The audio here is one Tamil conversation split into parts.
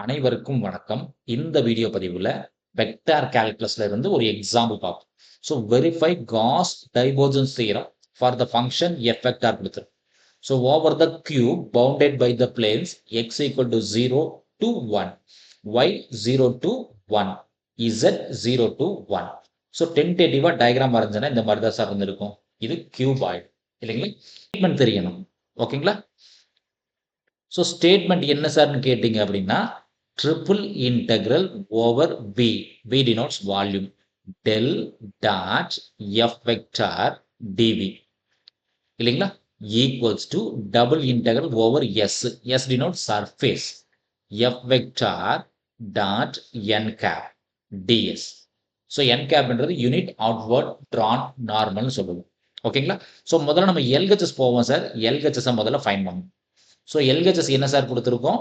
அனைவருக்கும் வணக்கம். இந்த வீடியோ பதிவுல வெக்டார் கால்குலஸ்ல இருந்து ஒரு எக்ஸாம்பிள் பார்ப்போம். So verify Gauss divergence theorem for the function F vector கொடுத்துரும். So over the cube bounded by the planes X equal to 0 to 1, y 0 to 1, z 0 to 1. So டென்டேட்டிவா diagram வரைஞ்சனா இந்த மாதிரி தான் சார் இருந்திருக்கும். இது கியூபாய்டு இல்லைங்களா? ஸ்டேட்மெண்ட் தெரியணும். ஓகேங்களா? ஸோ ஸ்டேட்மெண்ட் என்ன சார்னு கேட்டீங்க அப்படின்னா triple integral over V. V denotes volume. Del dot F vector dV. இல்லைங்களா? Equals to double integral over S. S denotes surface. F vector dot N cap ds. So N cap என்றது unit outward drawn normal சொல்லுவோம். ஓகேங்களா? ஸோ முதல்ல நம்ம LHS போவோம் சார். LHS முதல்ல ஃபைன் பண்ணுவோம். ஸோ LHS என்ன சார் கொடுத்துருக்கோம்?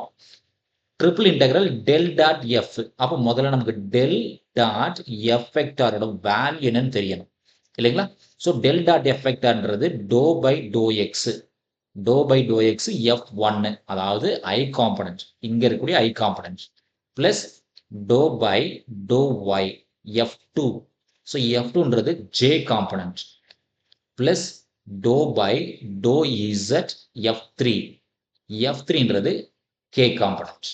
Triple integral del dot F. அப்போ முதல்ல நமக்கு டெல் டாட் எஃப் வெக்டாரோட வேல்யூ என்னன்னு தெரியணும் இல்லைங்களா? ஸோ டெல் டாட் எஃப் வெக்டார்ன்றது do by do X, do by do X F ஒன்னு, அதாவது ஐ காம்பனன்ட், இங்க இருக்கக்கூடிய I component, plus do by do Y F two. So F டூன்றது J component, plus do by do Z F three, F த்ரீன்றது கே காம்பனன்ட்.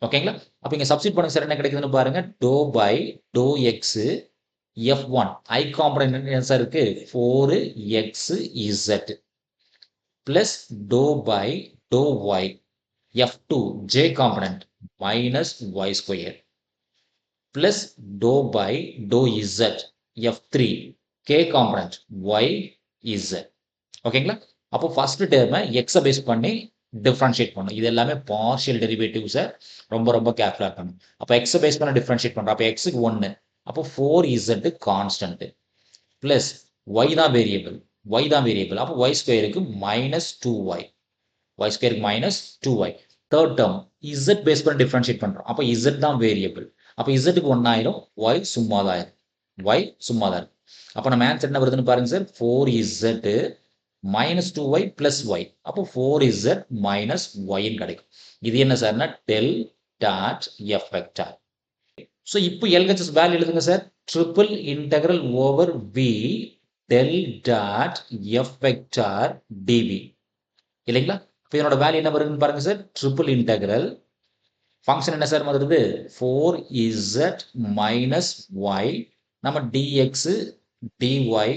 ஓகேங்களா? அப்ப இங்க சப்ஸ்டிட் பண்ணுங்க சார், என்ன கிடைக்குதுன்னு பாருங்க. Do by do X F one I component என்ன சார் இருக்கு? 4xz plus do by do Y F two J component minus Y square plus do by do Z F three K component Y Z. ஓகேங்களா? அப்போ ஃபர்ஸ்ட் டேர்மை எக்ஸை பேஸ் பண்ணி டிஃபரன்ஷியேட் பண்ணும். இது எல்லாமே பார்ஷியல் டெரிவேட்டிவ்ஸை ரொம்ப கேர்ஃபுல்லாக இருக்கணும். அப்போ எக்ஸை பேஸ் பண்ண டிஃபரன்ஷியேட் பண்ணுறோம். அப்போ எக்ஸுக்கு 1, அப்போ 4z கான்ஸ்டன்ட் பிளஸ் ஒய் தான் வேரியபிள், ஒய் தான் வேரியபிள். அப்போ ஒய் ஸ்கொயருக்கு மைனஸ் 2y, ஒய் ஸ்கொயருக்கு minus 2y. Third term Z பேஸ் பண்ணி டிஃபரன்ஷியேட் பண்ணுறோம். அப்போ இசட் தான் வேரியபிள். அப்போ இசட்டுக்கு 1 ஆயிரும், ஒய் சும்மா தான் இருக்கும், ஒய் சும்மா தான் இருக்கும். அப்போ நம்ம ஆன்சர் என்ன வருதுன்னு பாருங்க sir. 4z minus 2y plus Y. அப்போ 4z மைனஸ் ஒய்ன்னு கிடைக்கும். இது என்ன சார்னா del dot F vector. So இப்போ எல்ஹெச்எஸ் வேல்யூ எழுதுங்க sir. Triple integral over V del dot F vector DV இல்லைங்களா? இப்போ இதனோட வேல்யூ என்ன வருதுன்னு பாருங்க சார். ட்ரிபிள் இன்டெக்ரல் ஃபங்க்ஷன் என்ன சார் வருது? 4z minus Y. நம்ம டிஎக்ஸ் டிஒய்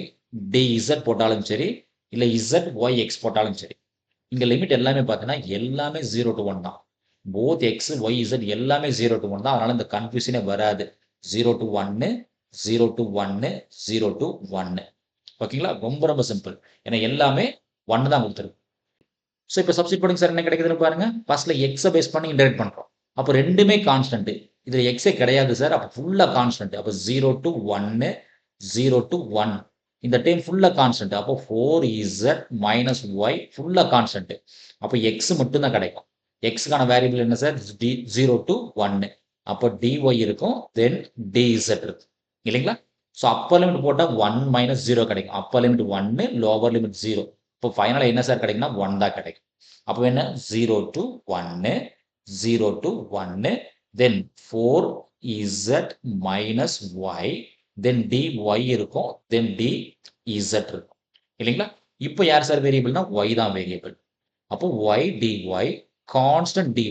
டிஇசட் போட்டாலும் சரி, இல்லை இசட் ஒய் எக்ஸ் போட்டாலும் சரி, இங்கே லிமிட் எல்லாமே பார்த்தீங்கன்னா எல்லாமே 0 to 1 தான். போத் எக்ஸ் ஒய் இசட் எல்லாமே 0 to 1 தான். அதனால இந்த கன்ஃபியூஷனே வராது. 0 to 1, 0 to 1, 0 to 1. ஓகேங்களா? ரொம்ப சிம்பிள். ஏன்னா எல்லாமே 1 தான் கொடுத்துருக்கு. ஸோ இப்போ சப்ஸ்டிட் பண்ணுங்க சார், என்ன கிடைக்குதுன்னு பாருங்க. ஃபர்ஸ்ட்ல எக்ஸை பேஸ் பண்ணி இன்டெகிரேட் பண்ணுறோம். அப்போ ரெண்டுமே கான்ஸ்டன்ட். இதில் எக்ஸே கிடையாது சார். அப்போ ஃபுல்லாக கான்ஸ்டன்ட். அப்போ 0 to 1, 0 to 1. இந்த டைம் ஃபுல்லாக கான்ஸ்டன்ட். அப்போ 4z மைனஸ் ஒய் ஃபுல்லாக கான்ஸ்டன்ட். அப்போ எக்ஸ் மட்டும் தான் கிடைக்கும். எக்ஸுக்கான வேரியபிள் என்ன சார்? 0 to 1. அப்போ dy இருக்கும், தென் dz இருக்கு இல்லைங்களா? ஸோ அப்பர் லிமிட் போட்டால் 1 மைனஸ் 0 கிடைக்கும். Upper limit 1, lower limit 0. இப்போ ஃபைனலாக என்ன சார் கிடைக்குன்னா 1 தான் கிடைக்கும். அப்போ என்ன? 0 to 1, 0 to 1, then 4z minus Y, then dy இருக்கும், தென் dz இருக்கும் இல்லைங்களா? இப்போ யார் சார் வேரியபிள்னா? y தான் வேரியபிள். அப்போ y dy கான்ஸ்டன்ட் dy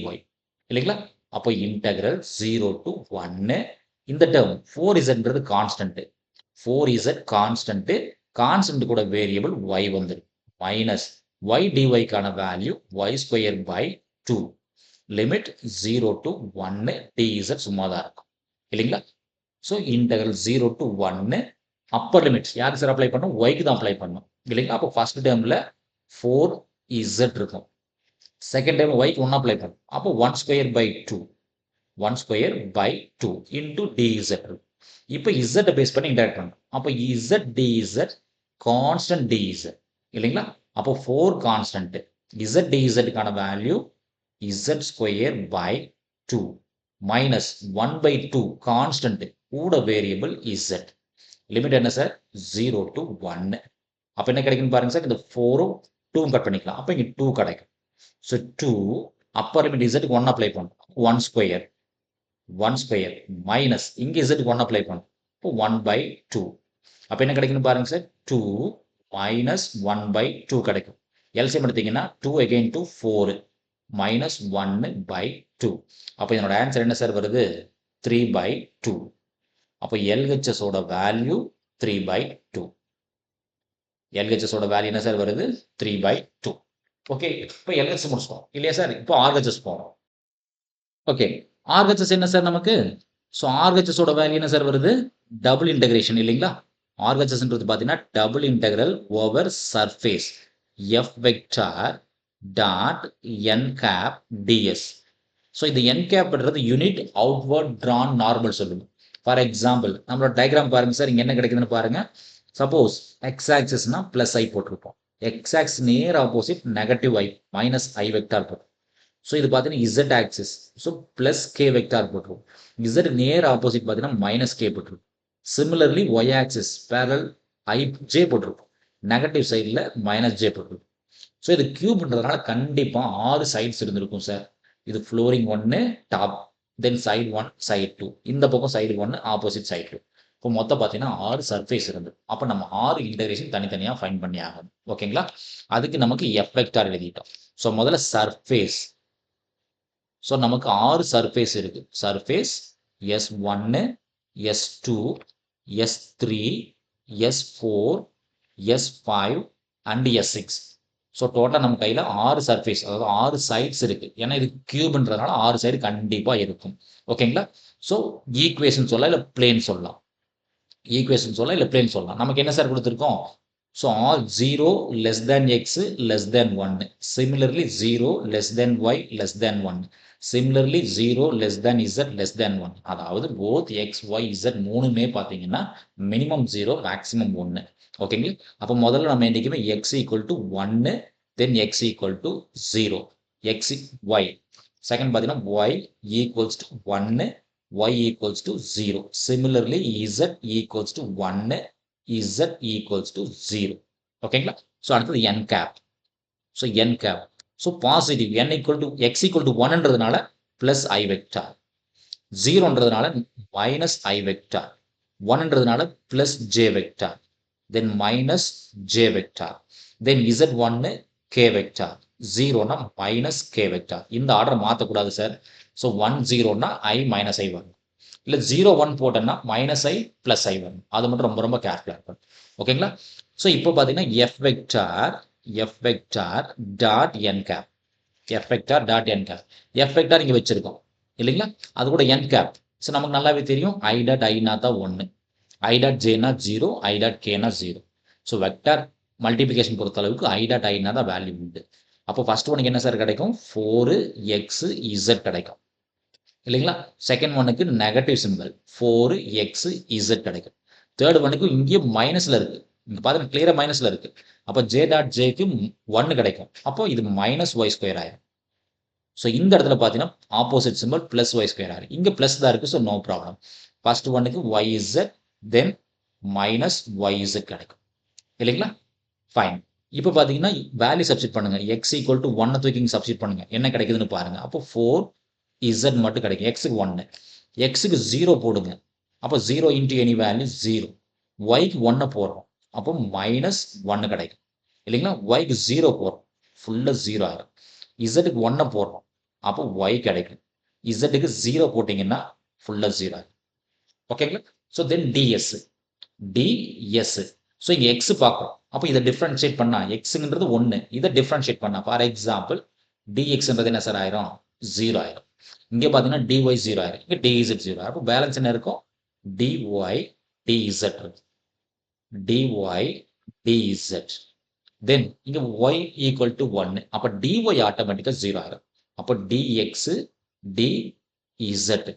இல்லைங்களா? அப்போ இன்டெகிரல் 0 to 1. இந்த டேர்ம் 4zன்றது கான்ஸ்டன்ட், 4z கான்ஸ்டன்ட், கான்ஸ்டன்ட் கூட வேரியபிள் y வந்துடும், மைனஸ் y dyக்கான value y square by 2, limit 0 to 1, dz சும்மா தான் இருக்கும் இல்லைங்களா? So integral 0 to 1 upper limit யாருக்கு சார் அப்ளை பண்ணும்? ஒய்க்கு தான் அப்ளை பண்ணும் இல்லைங்களா? அப்போ ஃபர்ஸ்ட் டேர்மில் 4z இருக்கும், செகண்ட் டைம் ஒய்க்கு 1 அப்ளை பண்ணும். அப்போ 1 square by 2, 1 square by 2 into dz இருக்கும். இப்போ இசட்டை பேஸ் பண்ணி இன்டெகிரேட் பண்ணும். அப்போ இசட் dz கான்ஸ்டன்ட் dz இல்லைங்களா? அப்போ 4 கான்ஸ்டன்ட், இசட் dzக்கான value Z square by 2 minus 1 by 2 constant கூட வேரியபிள் இசட். லிமிட் என்ன சார்? 0 to 1. அப்போ என்ன கிடைக்குன்னு பாருங்க சார். இந்த 4ம் 2ம் கட் பண்ணிக்கலாம். அப்போ இங்கே 2 கிடைக்கும். ஸோ 2 அப்பர் லிமிட் இசட்டுக்கு 1 அப்ளை பண்ணும், 1 ஸ்கொயர் 1 ஸ்கொயர் மைனஸ் இங்கே இசட்டுக்கு 1 அப்ளை பண்ணும். இப்போ 1/2. அப்போ என்ன கிடைக்குன்னு பாருங்க சார், 2 மைனஸ் 1/2 கிடைக்கும். எல்சிஎம் எடுத்தீங்கன்னா 2 again 2 4 மைனஸ் 1/2. அப்போ இதனோட ஆன்சர் என்ன சார் வருது, 3/2. அப்போ எல்ஹெச்எஸோட வேல்யூ 3/2. எல்ஹெச்எஸோட வேல்யூ என்ன சார் வருது, 3/2. ஓகே, இப்போ எல்ஹெச்எஸ் முடிச்சிட்டோம் இல்லையா சார். இப்போ ஆர்ஹெச்எஸ் போகிறோம். ஓகே, ஆர்ஹெச்எஸ் என்ன சார் நமக்கு, ஸோ ஆர்ஹெச்எஸோட வேல்யூ என்ன சார் வருது, டபுள் இன்டகிரேஷன் இல்லைங்களா. ஆர்ஹெச்எஸ்ன்றது பார்த்தீங்கன்னா double integral over surface F vector dot N cap DS. So இந்த என் கேப்ன்றது யூனிட் அவுட்வர்ட் ட்ரான் நார்மல் சொல்லுங்க. ஃபார் எக்ஸாம்பிள் நம்மளோட டயக்ராம் பாருங்க சார், இங்கே என்ன கிடைக்குதுன்னு பாருங்க. சப்போஸ் எக்ஸ் ஆக்சிஸ்னா பிளஸ் ஐ போட்டிருப்போம், எக்ஸ் ஆக்ஸ் நேர் opposite negative I minus I vector போட்டிருப்போம். ஸோ இது பார்த்தீங்கன்னா Z axis, so plus K vector போட்டிருக்கும். இசட் நேர் ஆப்போசிட் பார்த்தீங்கன்னா மைனஸ் கே போட்டிருக்கும். சிமிலர்லி ஒய் ஆக்சிஸ் பேரல் ஐ ஜே போட்டிருக்கும், நெகட்டிவ் சைடில் மைனஸ் ஜே போட்டிருக்கும். ஸோ இது கியூப்ன்றதுனால கண்டிப்பாக 6 சைட்ஸ் இருந்திருக்கும் சார். இது flooring 1 top, then side 1 side 2, இந்த பக்கம் சைடு 1 ஆப்போசிட் சைடு 2. இப்போ மொத்தம் பார்த்தீங்கன்னா 6 சர்ஃபேஸ் இருந்து. அப்போ நம்ம 6 இன்டகிரேஷன் தனித்தனியாக ஃபைண்ட் பண்ணி ஆகணும். ஓகேங்களா, அதுக்கு நமக்கு எஃப் வெக்டார் எழுதிட்டோம். ஸோ முதல்ல சர்ஃபேஸ், ஸோ நமக்கு 6 சர்ஃபேஸ் இருக்கு. Surface S1 S2 S3 S4 S5 and S6. So டோட்டலாக நம்ம கையில் 6 சர்ஃபேஸ், அதாவது 6 சைட்ஸ் இருக்கு. ஏன்னா இது கியூப்ன்றதுனால 6 சைடு கண்டிப்பாக இருக்கும். ஓகேங்களா, ஸோ ஈக்குவேஷன் சொல்லலாம் இல்லை பிளேன் சொல்லலாம். ஈக்குவேஷன் சொல்லலாம் இல்லை பிளேன் சொல்லலாம். நமக்கு என்ன சார் கொடுத்துருக்கோம், so all 0 less than X less than 1, similarly 0 less than Y less than 1, similarly 0 less than Z less than 1. அதாவது போத் எக்ஸ் ஒய் இசட் மூணுமே பார்த்தீங்கன்னா மினிமம் 0 மேக்ஸிமம் 1. ஓகேங்களா, அப்போ முதல்ல நம்ம என்றைக்குமே X equal to 1, then X equal to 0, X Y. Second பார்த்தீங்கன்னா Y equals to 1, y equals to 0. Similarly, z equals to 1, z equals to 0. ஓகேங்களா, ஸோ அடுத்தது n cap. So n cap, so positive n equal to x equal to 1ன்றதுனால பிளஸ் ஐ வெக்டார், 0ன்றதுனால மைனஸ் ஐ வெக்டார், 1ன்றதுனால plus j vector, then minus j vector, then z1 k vector, 0னா மைனஸ் கே வெக்டார். இந்த ஆர்டர் மாற்றக்கூடாது சார். ஸோ 1 0னா ஐ மைனஸ் ஐ வரும், இல்லை 0 1 போட்டோன்னா மைனஸ் ஐ பிளஸ் ஐ வரும். அது மட்டும் ரொம்ப ரொம்ப கேர்ஃபுல்லாக இருக்கும். ஓகேங்களா, ஸோ இப்போ பார்த்தீங்கன்னா F vector dot N gap, F vector dot N gap. F vector இங்கே வச்சிருக்கோம் இல்லைங்களா, அது கூட என் கேப். ஸோ நமக்கு நல்லாவே தெரியும் ஐ டாட் ஐனா தான் 1, I dot ஜேனா 0, I dot கேனா 0. So vector multiplication பொறுத்த அளவுக்கு ஐ டாட் ஐனா தான் வேல்யூ உண்டு. அப்போ ஃபர்ஸ்ட் ஒனுக்கு என்ன சார் கிடைக்கும், 4xz கிடைக்கும் இல்லைங்களா. செகண்ட் ஒனுக்கு நெகட்டிவ் சிம்பிள் 4xz கிடைக்கும். தேர்ட் ஒனுக்கு இங்கேயும் மைனஸ்ல இருக்கு, இங்க பாருங்க கிளியரா மைனஸ்ல இருக்கு. அப்போ ஜே டாட் ஜேக்கு 1 கிடைக்கும். அப்போ இது மைனஸ் ஒய் ஸ்கொயர் ஆயிரும். ஸோ இந்த இடத்துல பார்த்தீங்கன்னா opposite simple plus y square ஆயிரும். இங்கே பிளஸ் தான் இருக்கு, ஸோ நோ ப்ராப்ளம். ஃபர்ஸ்ட் ஒனுக்கு yz தென் மைனஸ் yz கிடைக்கும் இல்லைங்களா. ஃபைன், இப்போ பார்த்தீங்கன்னா வேல்யூ சப்ஸ்டிட் பண்ணுங்க. எக்ஸ் ஈக்குவல் டு 1 தூக்கி சப்ஸ்டிட் பண்ணுங்க, என்ன கிடைக்குதுன்னு பாருங்க. அப்போ 4z மட்டும் கிடைக்கும். எக்ஸுக்கு 1, எக்ஸுக்கு 0 போடுங்க. அப்போ 0 இன்ட்டு எனி வேல்யூ 0, ஒய்க்கு 1 போடுறோம், அப்போ மைனஸ் 1 கிடைக்கும் இல்லைங்களா. ஒய்க்கு 0 போடுறோம், ஃபுல்லாக 0 ஆகும். இசட்டுக்கு 1 போடுறோம், அப்போ ஒய் கிடைக்கும். இசட்டுக்கு 0 போட்டிங்கன்னா ஃபுல்லாக 0 ஆகும். ஓகேங்களா, ஸோ தென் டிஎஸ். ஸோ இங்கே எக்ஸ் பார்க்குறோம், அப்போ இதை டிஃப்ரென்ஷியேட் பண்ணா எக்ஸுங்கிறது 1, இதை டிஃப்ரென்ஷியேட் பண்ணா ஃபார் எக்ஸாம்பிள் டிஎக்ஸ்ன்றது என்ன சார் ஆயிரும், 0 ஆயிரும். இங்கே பார்த்தீங்கன்னா டிஒய் 0 ஆயிரும், இங்கே டிஇசட் 0 ஆயிரும். அப்போ பேலன்ஸ் என்ன இருக்கும், டிஒய் டிஇசட் இருக்கு, டிஒய் டிஇசட். தென் இங்கே ஒய் ஈக்குவல் டு 1, அப்போ டிஒய் ஆட்டோமேட்டிக்காக 0 ஆயிரும். அப்போ டிஎக்ஸ் டிஇசட்,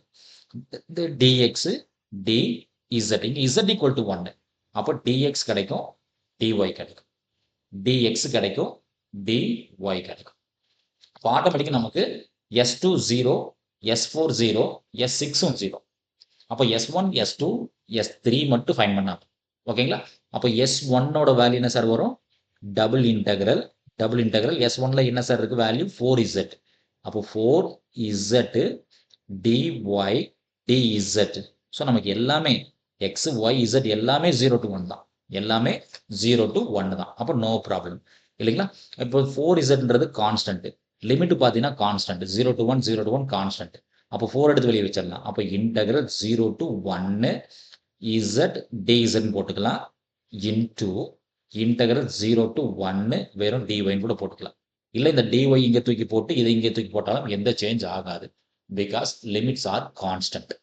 டிஎக்ஸ் டிஇசட். இங்கே இசட் ஈக்குவல் டு 1, அப்போ dx கிடைக்கும், dy கிடைக்கும், dx கிடைக்கும், dy கிடைக்கும். அப்போ ஆட்டோமேட்டிக்காக நமக்கு s2 0, s4 0, s6 0. அப்போ s1 s2 s3 மட்டும் ஃபைண்ட் பண்ணலாம். ஓகேங்களா, அப்போ s1ஓட வேல்யூ என்ன சார் வரும், டபுள் இன்டெக்ரல் s1ல என்ன சார் இருக்கு வேல்யூ 4z. அப்போ 4z dy dz. ஸோ நமக்கு எல்லாமே எக்ஸ் ஒய் இசட் எல்லாமே 0 to 1 தான், எல்லாமே 0 to 1 தான். அப்போ நோ ப்ராப்ளம் இல்லைங்களா. இப்போ 4zன்றது கான்ஸ்டன்ட், லிமிட் பார்த்தீங்கன்னா கான்ஸ்டன்ட் 0 to 1 0 to 1 கான்ஸ்டன்ட். அப்போ 4 எடுத்து வெளியே வச்சிடலாம். அப்போ இன்டகிரல் 0 to 1 z dz போட்டுக்கலாம் இன்டூ இன்டகிரல் 0 to 1 வெறும் dy கூட போட்டுக்கலாம். இல்லை இந்த dy இங்கே தூக்கி போட்டு இதை இங்கே தூக்கி போட்டாலும் எந்த சேஞ்ச் ஆகாது, பிகாஸ் லிமிட்ஸ் ஆர் கான்ஸ்டன்ட்.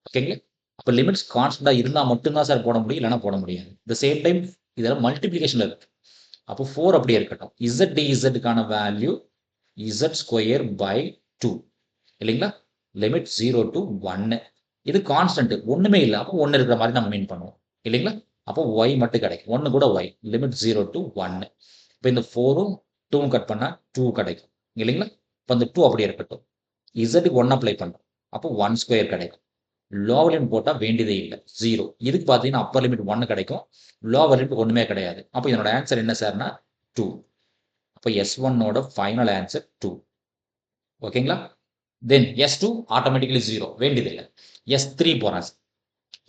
ஓகேங்களா. அப்போ லிமிட்ஸ் கான்ஸ்டன்டாக இருந்தால் மட்டும்தான் சார் போட முடியும், இல்லைனா போட முடியாது. இந்த சேம் டைம் இதெல்லாம் மல்டிப்ளிகேஷனில் இருக்கு. அப்போ 4 அப்படியே இருக்கட்டும். இசட் டிஇசட்டுக்கான வேல்யூ இசட் ஸ்கொயர் பை 2 இல்லைங்களா. Limit 0 to 1. இது கான்ஸ்டன்ட், ஒன்றுமே இல்லை. அப்போ 1 இருக்கிற மாதிரி நம்ம மீன் பண்ணுவோம் இல்லைங்களா. அப்போ ஒய் மட்டும் கிடைக்கும், 1 கூட ஒய். Limit 0 to 1. இப்போ இந்த 4ம் 2ம் கட் பண்ணால் 2 கிடைக்கும் இல்லைங்களா. இப்போ இந்த 2 அப்படியே இருக்கட்டும். இசட்டுக்கு 1 அப்ளை பண்ணுறோம், அப்போ 1 ஸ்கொயர் கிடைக்கும். லோவர் லிமிட் போட்டால் வேண்டியதே இல்லை, 0. இதுக்கு பார்த்தீங்கன்னா அப்பர் லிமிட் 1 கிடைக்கும், லோவர் லிமிட் ஒன்றுமே கிடையாது. அப்போ இதனோட ஆன்சர் என்ன சார்னா 2. அப்போ S1ஓட ஃபைனல் ஆன்சர் 2. ஓகேங்களா. தென் S2 ஆட்டோமேட்டிக்கலி 0, வேண்டியதில்லை. S3 போகிறேன்.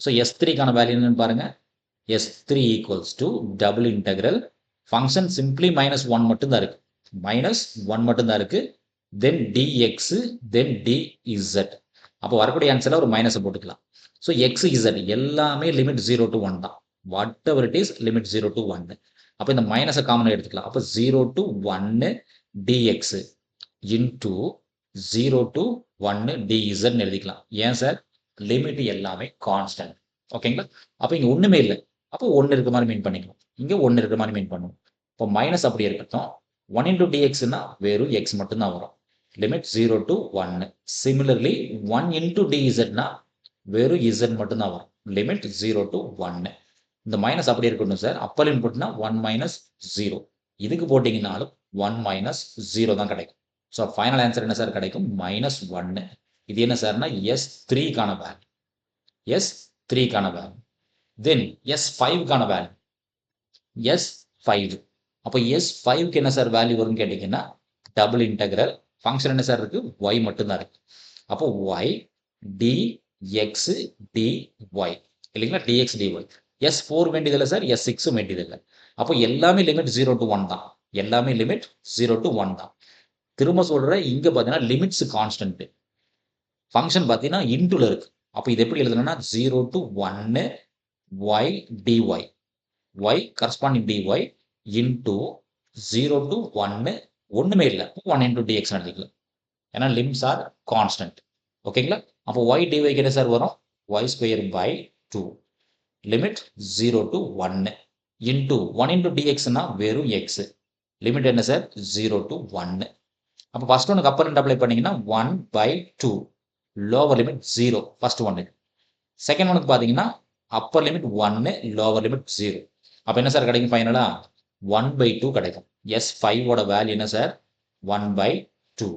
ஸோ S3க்கான வேல்யூ என்னன்னு பாருங்க. S3 equals to double integral function simply -1 மட்டும்தான் இருக்கு, -1 மட்டும்தான் இருக்கு. தென் dx தென் dz. அப்போ வரக்கூடிய ஆன்சரில் ஒரு மைனஸை போட்டுக்கலாம். ஸோ எக்ஸ் இசட் எல்லாமே லிமிட் 0 to 1 தான், what ever it is limit 0 to 1. அப்போ இந்த மைனஸை காமனாக எடுத்துக்கலாம். அப்போ 0 to 1 dx into 0 to 1 dz எழுதிக்கலாம். ஏன் சார், லிமிட் எல்லாமே கான்ஸ்டன்ட். ஓகேங்களா. அப்போ இங்கே ஒன்றுமே இல்லை, அப்போ 1 இருக்கிற மாதிரி மீன் பண்ணிக்கணும், இங்கே 1 இருக்கிற மாதிரி மீன் பண்ணுவோம். இப்போ மைனஸ் அப்படியே இருக்கட்டும். 1 into dxன்னா வெறும் எக்ஸ் மட்டும்தான் வரும், லிமிட் 0 to 1. சிமிலர்லி 1 into dzனா வெறும் z மட்டும்தான் வரும், லிமிட் 0 to 1. இந்த மைனஸ் அப்படியே இருக்கட்டும் சார். அப்பர் லிமிட் போட்டுனா 1 minus 0, இதுக்கு போட்டிங்கனாலும் 1 minus 0 தான் கிடைக்கும். ஸோ ஃபைனல் ஆன்சர் என்ன சார் கிடைக்கும், -1. இது என்ன சார்னா S3க்கான வேல்யூ, S3க்கான வேல்யூ. தென் S5க்கான வேல்யூ S5. அப்போ S5க்கு என்ன சார் வேல்யூ வரும்னு கேட்டிங்கன்னா டபுள் இன்டெக்ரல் ஃபங்க்ஷன் என்ன சார் இருக்கு, y மட்டும்தான் இருக்கு. அப்போ y dx dy இல்லைங்களா, dx dy. S4 வேண்டியதில்லை சார், S6 வேண்டியதில்லை. அப்போ எல்லாமே லிமிட் 0 to 1 தான், எல்லாமே லிமிட் 0 to 1 தான். திரும்ப சொல்கிறேன், இங்கே பார்த்தீங்கன்னா லிமிட்ஸ் கான்ஸ்டன்ட், ஃபங்க்ஷன் பார்த்தீங்கன்னா இன்டூல இருக்கு. அப்போ இது எப்படி எழுதணும்னா 0 to 1 y dy, y corresponding dy into 0 to 1 ஒன்றுமே இல்லை, 1 into dx எழுதிக்கலாம். ஏன்னா லிமிட்ஸ் ஆர் கான்ஸ்டன்ட். ஓகேங்களா. அப்போ y dy என்ன சார் வரும், y square by 2 limit 0 to 1 into 1 into dxனா வெறும் x, லிமிட் என்ன சார் 0 to 1. அப்போ ஃபர்ஸ்ட் ஒனுக்கு அப்பர் லிமிட் அப்ளை பண்ணீங்கன்னா 1/2, லோவர் லிமிட் 0 ஃபர்ஸ்ட் ஒன்னுக்கு. செகண்ட் ஒனுக்கு பார்த்தீங்கன்னா அப்பர் லிமிட் 1 லோவர் லிமிட் 0. அப்போ என்ன சார் கிடைக்கும் ஃபைனலா 1/2 கிடைக்கும். S5ஓட வேல்யூ என்ன சார் 1/2.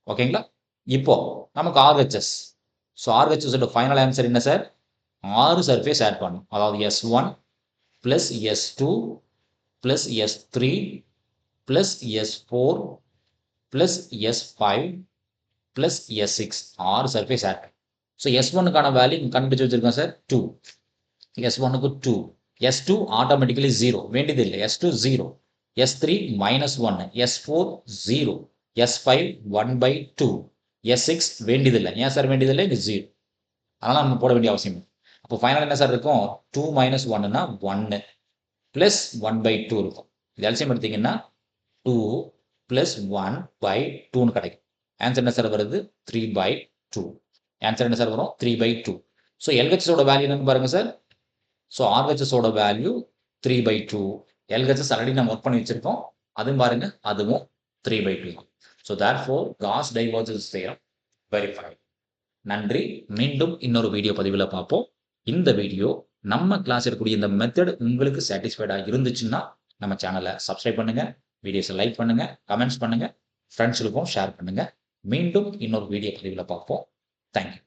ஓகேங்களா. இப்போ நமக்கு RHS. ஸோ RHSோட ஃபைனல் ஆன்சர் என்ன சார், 6 சர்ஃபேஸ் ஆட் பண்ணும். அதாவது S1 + S2 + S3 + S4 + S5 + S6 6 surface add. So S1க்கான வேல்யூ கண்டுபிடிச்சு வச்சிருக்கோம் சார் 2. S1க்கு 2, S2 ஆட்டோமேட்டிக்கலி 0, வேண்டியது இல்லை. S2 0, S3 -1, S4 0, S5 1/2, S6 வேண்டியதில்லை. ஏன் சார் வேண்டியதில்லை, இது 0, அதனால் நம்ம போட வேண்டிய அவசியம். அப்போ ஃபைனல் என்ன சார் இருக்கும், 2 - 1னா 1 + 1/2 இருக்கும். இது எல்சிஎம் எடுத்தீங்கன்னா 2 + 1/2ன்னு கிடைக்கும். ஆன்சர் என்ன சார் வருது 3/2. ஆன்சர் என்ன சார் வரும் 3/2. ஸோ எல்ஹெச்எஸோட வேல்யூ என்னன்னு பாருங்க சார். ஸோ ஆர்ஹெச்எஸோட வேல்யூ 3/2. எல்ஹெச்எஸ் ஆல்ரெடி நம்ம ஒர்க் பண்ணி வச்சிருக்கோம், அதுவும் பாருங்க, அதுவும் 3/2. So therefore Gauss divergence theorem verified. நன்றி. மீண்டும் இன்னொரு வீடியோ பதிவில் பார்ப்போம். இந்த வீடியோ நம்ம கிளாஸ் இருக்கக்கூடிய இந்த மெத்தட் உங்களுக்கு சாட்டிஸ்ஃபைடாக இருந்துச்சுன்னா நம்ம சேனலை சப்ஸ்கிரைப் பண்ணுங்க, வீடியோஸை லைக் பண்ணுங்க, கமெண்ட்ஸ் பண்ணுங்க, ஃப்ரெண்ட்ஸுக்கும் ஷேர் பண்ணுங்க. மீண்டும் இன்னொரு வீடியோ பதிவில் பார்ப்போம். தேங்க்யூ.